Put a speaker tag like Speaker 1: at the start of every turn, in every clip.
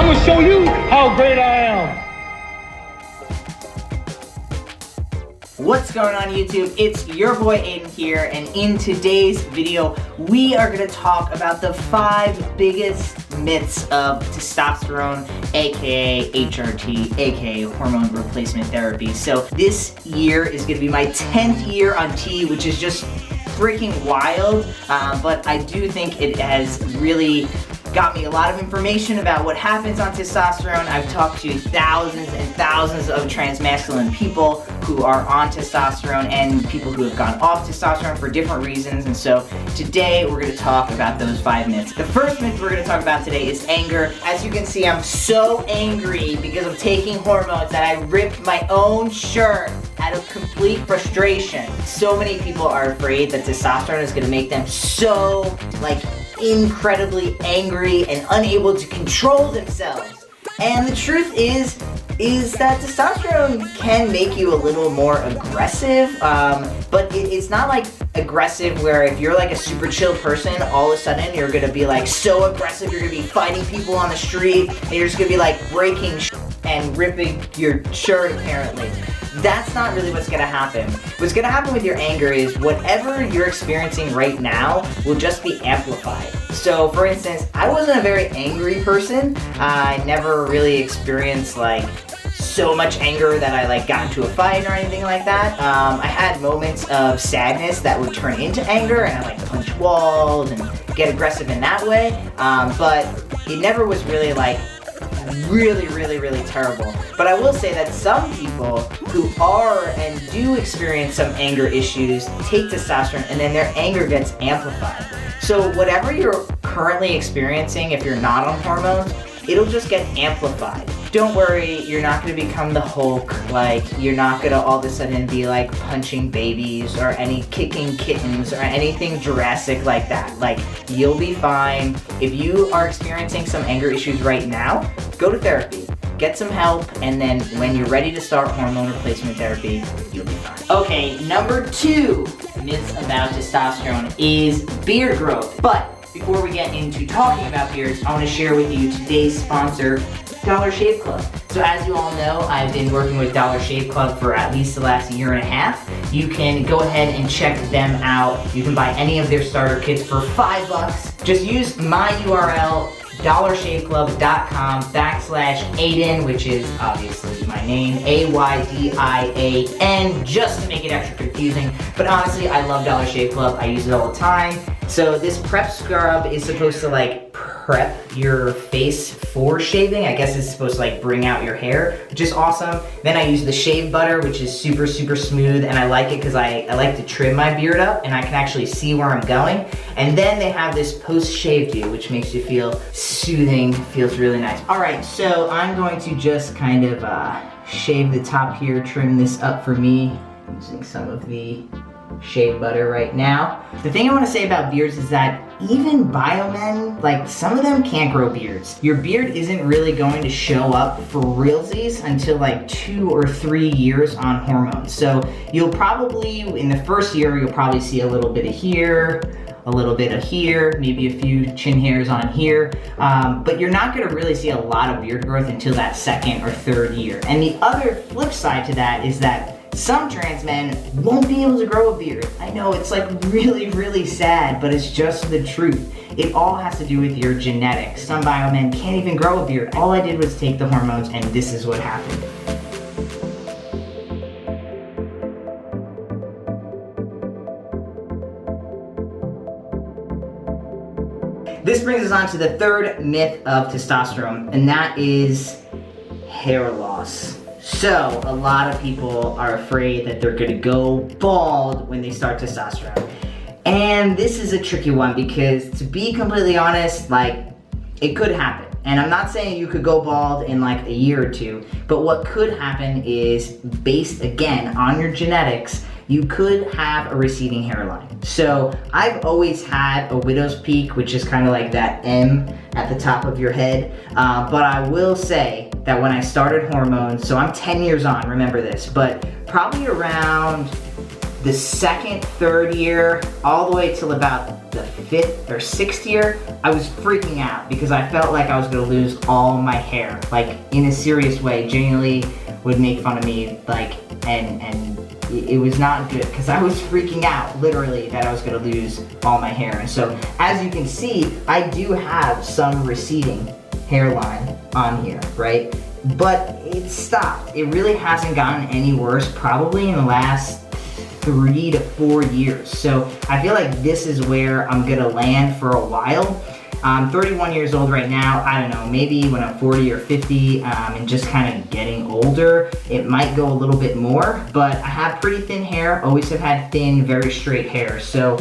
Speaker 1: I'm gonna show you how great I am.
Speaker 2: What's going on YouTube? It's your boy Aiden here, and in today's video we are going to talk about the 5 biggest myths of testosterone, aka HRT, aka hormone replacement therapy. So this year is going to be my 10th year on T, which is just freaking wild, but I do think it has really got me a lot of information about what happens on testosterone. I've talked to thousands and thousands of transmasculine people who are on testosterone and people who have gone off testosterone for different reasons, and so today we're going to talk about those 5 myths. The first myth we're going to talk about today is anger. As you can see, I'm so angry because of taking hormones that I ripped my own shirt out of complete frustration. So many people are afraid that testosterone is going to make them so, incredibly angry and unable to control themselves. And the truth is that testosterone can make you a little more aggressive, but it's not like aggressive where if you're like a super chill person, all of a sudden you're gonna be like so aggressive, you're gonna be fighting people on the street, and you're just gonna be like breaking and ripping your shirt apparently. That's not really what's gonna happen. What's gonna happen with your anger is whatever you're experiencing right now will just be amplified. So for instance, I wasn't a very angry person. I never really experienced so much anger that I got into a fight or anything like that. I had moments of sadness that would turn into anger, and I punch walls and get aggressive in that way. But it never was really really terrible. But I will say that some people who are and do experience some anger issues take testosterone and then their anger gets amplified. So whatever you're currently experiencing, if you're not on hormones, it'll just get amplified. Don't worry, you're not going to become the Hulk, you're not going to all of a sudden be punching babies or kicking kittens or anything Jurassic like that. You'll be fine. If you are experiencing some anger issues right now, go to therapy, get some help, and then when you're ready to start hormone replacement therapy, you'll be fine. Okay, number 2 myths about testosterone is beard growth. But before we get into talking about beards, I want to share with you today's sponsor, Dollar Shave Club. So as you all know, I've been working with Dollar Shave Club for at least the last year and a half. You can go ahead and check them out. You can buy any of their starter kits for $5. Just use my URL, dollarshaveclub.com/Aydian, which is obviously my name, Aydian, just to make it extra confusing. But honestly, I love Dollar Shave Club. I use it all the time. So this prep scrub is supposed to prep your face for shaving. I guess it's supposed to bring out your hair, which is awesome. Then I use the shave butter, which is super smooth, and I like it because I like to trim my beard up and I can actually see where I'm going. And then they have this post-shave dew, which makes you feel soothing, feels really nice. All right, so I'm going to just kind of shave the top here, trim this up for me, using some of the shave butter right now. The thing I want to say about beards is that even biomen, some of them can't grow beards. Your beard isn't really going to show up for realsies until 2 or 3 years on hormones. So you'll probably, in the first year, you'll probably see a little bit of here, a little bit of here, maybe a few chin hairs on here, but you're not gonna really see a lot of beard growth until that 2nd or 3rd year. And the other flip side to that is that some trans men won't be able to grow a beard. I know it's really sad, but it's just the truth. It all has to do with your genetics. Some biomen can't even grow a beard. All I did was take the hormones and this is what happened. This brings us on to the 3rd myth of testosterone, and that is hair loss. So, a lot of people are afraid that they're gonna go bald when they start testosterone. And this is a tricky one because, to be completely honest, it could happen. And I'm not saying you could go bald in a year or 2, but what could happen is, based again on your genetics, you could have a receding hairline. So I've always had a widow's peak, which is kind of like that M at the top of your head. But I will say that when I started hormones, so I'm 10 years on, remember this, but probably around the second, third year, all the way till about the 5th or 6th year, I was freaking out because I felt like I was gonna lose all my hair, like in a serious way. Genuinely would make fun of me, like, and it was not good because I was freaking out, literally, that I was gonna lose all my hair. And so, as you can see, I do have some receding hairline on here, right? But it stopped. It really hasn't gotten any worse, probably in the last 3 to 4 years. So I feel like this is where I'm gonna land for a while. I'm 31 years old right now. I don't know, maybe when I'm 40 or 50 and just kind of getting older, it might go a little bit more, but I have pretty thin hair, always have had thin, very straight hair. So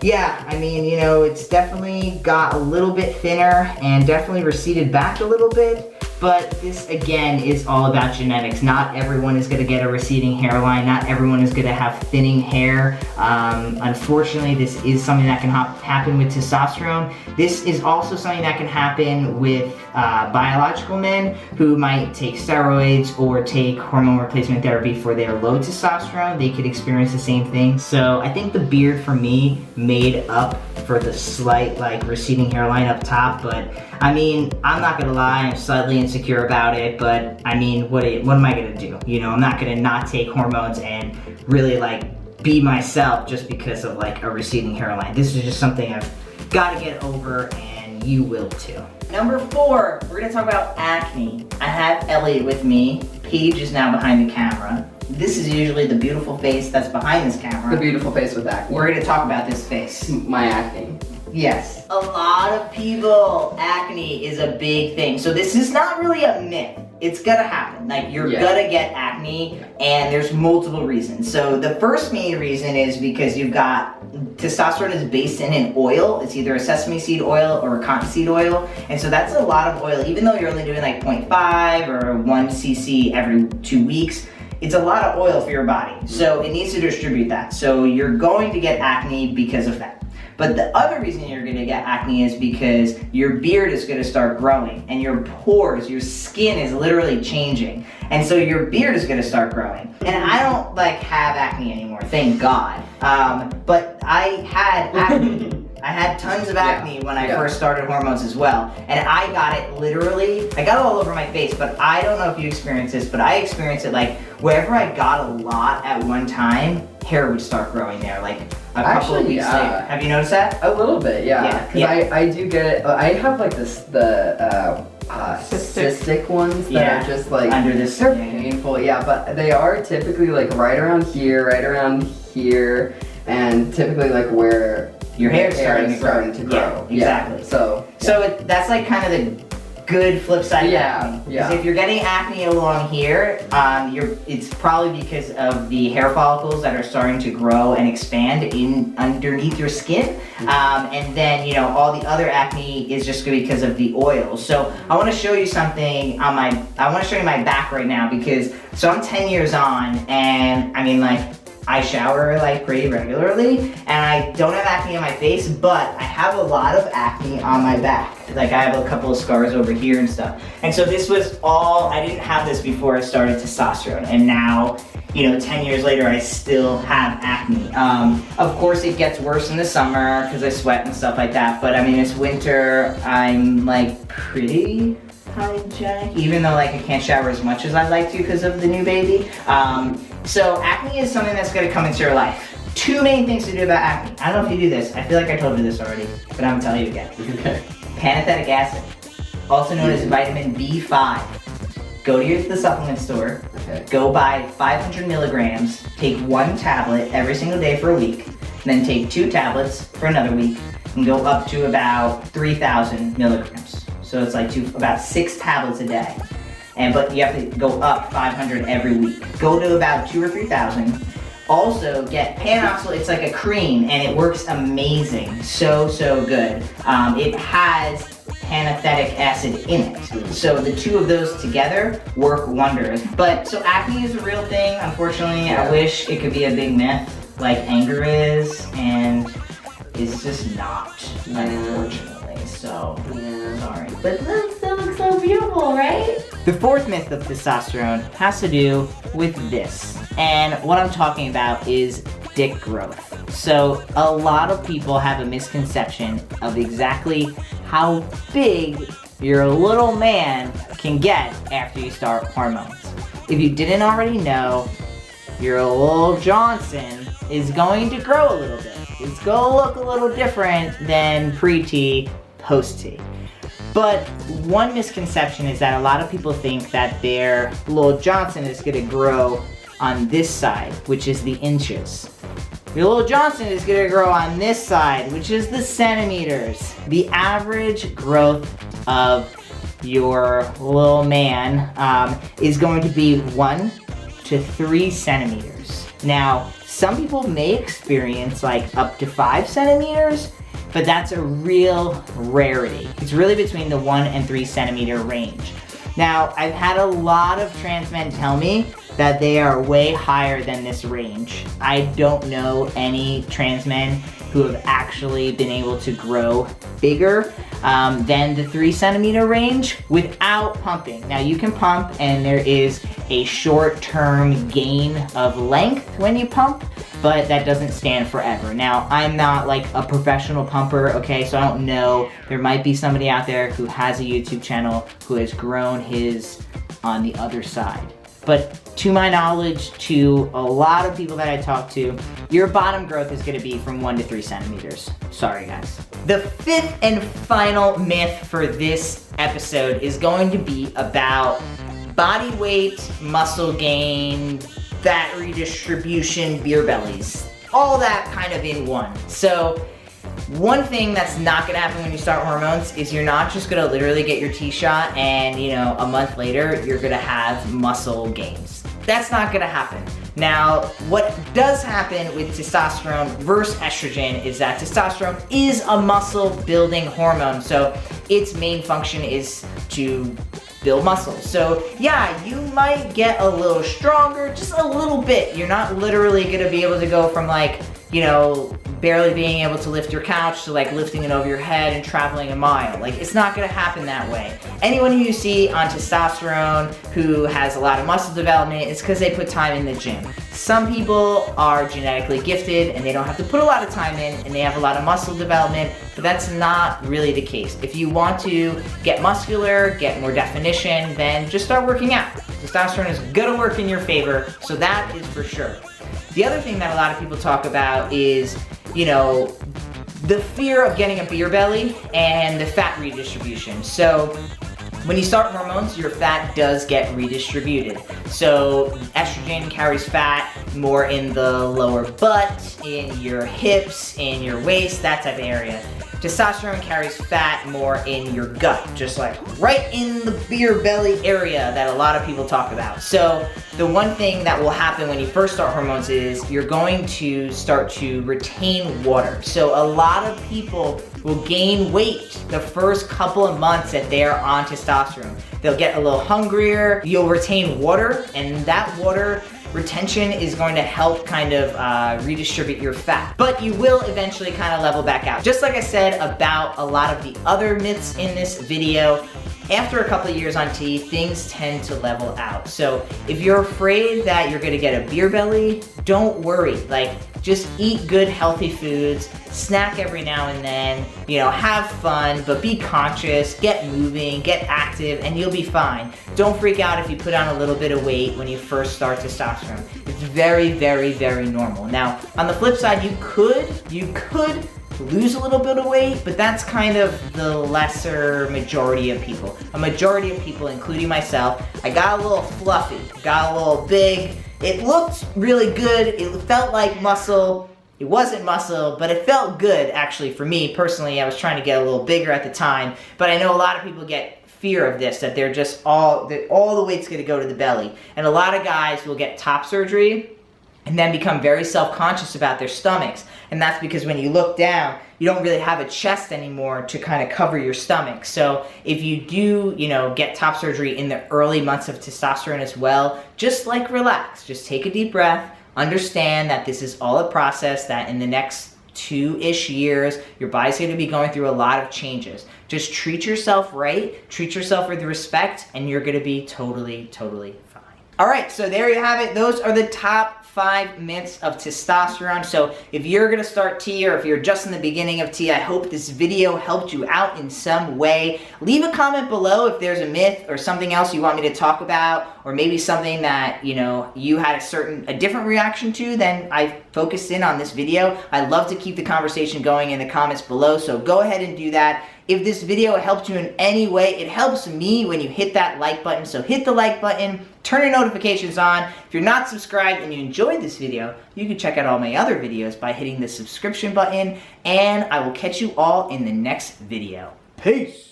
Speaker 2: yeah, I mean, you know, it's definitely got a little bit thinner and definitely receded back a little bit. But this, again, is all about genetics. Not everyone is gonna get a receding hairline. Not everyone is gonna have thinning hair. Unfortunately, this is something that can happen with testosterone. This is also something that can happen with biological men who might take steroids or take hormone replacement therapy for their low testosterone. They could experience the same thing. So I think the beard for me made up for the slight, like, receding hairline up top. But I mean, I'm not gonna lie, I'm slightly insecure about it, but I mean, what am I gonna do? You know, I'm not gonna not take hormones and really, like, be myself just because of, like, a receding hairline. This is just something I've gotta get over, and you will too. Number 4, we're gonna talk about acne. I have Elliott with me. Paige is now behind the camera. This is usually the beautiful face that's behind this camera.
Speaker 3: The beautiful face with acne.
Speaker 2: We're gonna talk about this face.
Speaker 3: My acne.
Speaker 2: Yes. A lot of people, acne is a big thing. So this is not really a myth. It's gonna happen. Like, you're gonna get acne, and there's multiple reasons. So the first main reason is because you've got, testosterone is based in an oil. It's either a sesame seed oil or a cottonseed oil. And so that's a lot of oil. Even though you're only doing like 0.5 or 1 cc every 2 weeks, it's a lot of oil for your body. So it needs to distribute that. So you're going to get acne because of that. But the other reason you're gonna get acne is because your beard is gonna start growing and your pores, your skin is literally changing. And so your beard is gonna start growing. And I don't like have acne anymore, thank God. But I had acne. I had tons of acne when I first started hormones as well. And I got it literally, I got it all over my face, but I don't know if you experienced this, but I experienced it like wherever I got a lot at one time, hair would start growing there, like a couple of weeks later. Have you noticed that?
Speaker 3: A little bit, yeah. Because I do get it. I have like this, cystic ones that are just like,
Speaker 2: under this,
Speaker 3: they're painful, but they are typically like right around here, and typically like where
Speaker 2: your hair is
Speaker 3: starting to grow.
Speaker 2: Yeah, exactly. So that's like kind of the good flip side of acne. Because if you're getting acne along here, it's probably because of the hair follicles that are starting to grow and expand in underneath your skin. And then, you know, all the other acne is just because of the oil. So I want to show you something on I want to show you my back right now because, so I'm 10 years on, and I mean, like, I shower like pretty regularly, and I don't have acne on my face, but I have a lot of acne on my back. Like, I have a couple of scars over here and stuff. And so this was all, I didn't have this before I started testosterone, and now, you know, 10 years later, I still have acne. Of course, it gets worse in the summer because I sweat and stuff like that, but I mean, it's winter, I'm like pretty hygienic, even though like I can't shower as much as I'd like to because of the new baby. So acne is something that's gonna come into your life. 2 main things to do about acne. I don't know if you do this. I feel like I told you this already, but I'm gonna tell you again.
Speaker 3: Okay.
Speaker 2: Pantothenic acid, also known as vitamin B5. Go to the supplement store, go buy 500 milligrams, take 1 tablet every single day for a week, then take 2 tablets for another week, and go up to about 3,000 milligrams. So it's like about 6 tablets a day. But you have to go up 500 every week. Go to about 2,000 or 3,000. Also get Panoxyl, it's like a cream, and it works amazing. So good. It has pantothenic acid in it. So the 2 of those together work wonders. But so acne is a real thing, unfortunately. I wish it could be a big myth like anger is, and it's just not, unfortunately. So, sorry. But look, that looks so beautiful, right? The 4th myth of testosterone has to do with this. And what I'm talking about is dick growth. So a lot of people have a misconception of exactly how big your little man can get after you start hormones. If you didn't already know, your little Johnson is going to grow a little bit. It's going to look a little different than pre-T, post-T. But one misconception is that a lot of people think that their little Johnson is going to grow on this side, which is the inches. Your little Johnson is going to grow on this side, which is the centimeters. The average growth of your little man is going to be 1 to 3 centimeters. Now, some people may experience like up to 5 centimeters, but that's a real rarity. It's really between the 1 and 3 centimeter range. Now, I've had a lot of trans men tell me that they are way higher than this range. I don't know any trans men who have actually been able to grow bigger than the 3 centimeter range without pumping. Now you can pump and there is a short-term gain of length when you pump, but that doesn't stand forever. Now I'm not like a professional pumper, okay, so I don't know. There might be somebody out there who has a YouTube channel who has grown his on the other side. But to my knowledge, to a lot of people that I talk to, your bottom growth is gonna be from 1 to 3 centimeters. Sorry guys. The 5th and final myth for this episode is going to be about body weight, muscle gain, fat redistribution, beer bellies. All that kind of in one. So, one thing that's not gonna happen when you start hormones is you're not just gonna literally get your T-shot and, you know, a month later, you're gonna have muscle gains. That's not gonna happen. Now, what does happen with testosterone versus estrogen is that testosterone is a muscle building hormone. So its main function is to build muscle. So yeah, you might get a little stronger, just a little bit. You're not literally gonna be able to go from like, you know, barely being able to lift your couch to like lifting it over your head and traveling a mile. Like, it's not gonna happen that way. Anyone who you see on testosterone who has a lot of muscle development, it's because they put time in the gym. Some people are genetically gifted and they don't have to put a lot of time in and they have a lot of muscle development, but that's not really the case. If you want to get muscular, get more definition, then just start working out. Testosterone is gonna work in your favor, so that is for sure. The other thing that a lot of people talk about is, you know, the fear of getting a beer belly and the fat redistribution. So when you start hormones, your fat does get redistributed. So estrogen carries fat more in the lower butt, in your hips, in your waist, that type of area. Testosterone carries fat more in your gut, just like right in the beer belly area that a lot of people talk about. So the one thing that will happen when you first start hormones is you're going to start to retain water. So a lot of people will gain weight the first couple of months that they're on testosterone. They'll get a little hungrier, you'll retain water, and that water retention is going to help kind of redistribute your fat. But you will eventually kind of level back out. Just like I said about a lot of the other myths in this video, after a couple of years on T, things tend to level out. So if you're afraid that you're gonna get a beer belly, don't worry. Like, just eat good, healthy foods, snack every now and then, you know, have fun, but be conscious, get moving, get active, and you'll be fine. Don't freak out if you put on a little bit of weight when you first start testosterone. It's very, very, very normal. Now, on the flip side, you could lose a little bit of weight, but that's kind of the lesser majority of people. A majority of people, including myself, I got a little fluffy, got a little big. It looked really good. It felt like muscle. It wasn't muscle, but it felt good actually for me personally. I was trying to get a little bigger at the time, but I know a lot of people get fear of this, that they're just all the weight's gonna go to the belly. And a lot of guys will get top surgery and then become very self-conscious about their stomachs. And that's because when you look down, you don't really have a chest anymore to kind of cover your stomach. So if you do, you know, get top surgery in the early months of testosterone as well, just like relax, just take a deep breath, understand that this is all a process, that in the next 2-ish years, your body's gonna be going through a lot of changes. Just treat yourself right, treat yourself with respect, and you're gonna be totally, totally fine. All right, so there you have it. Those are the top 5 myths of testosterone. So if you're gonna start T, or if you're just in the beginning of T, I hope this video helped you out in some way. Leave a comment below if there's a myth or something else you want me to talk about, or maybe something that, you know, you had a different reaction to than I focused in on this video. I love to keep the conversation going in the comments below, so go ahead and do that. If this video helped you in any way, it helps me when you hit that like button, so hit the like button, turn your notifications on. If you're not subscribed and you enjoyed this video, you can check out all my other videos by hitting the subscription button, and I will catch you all in the next video. Peace!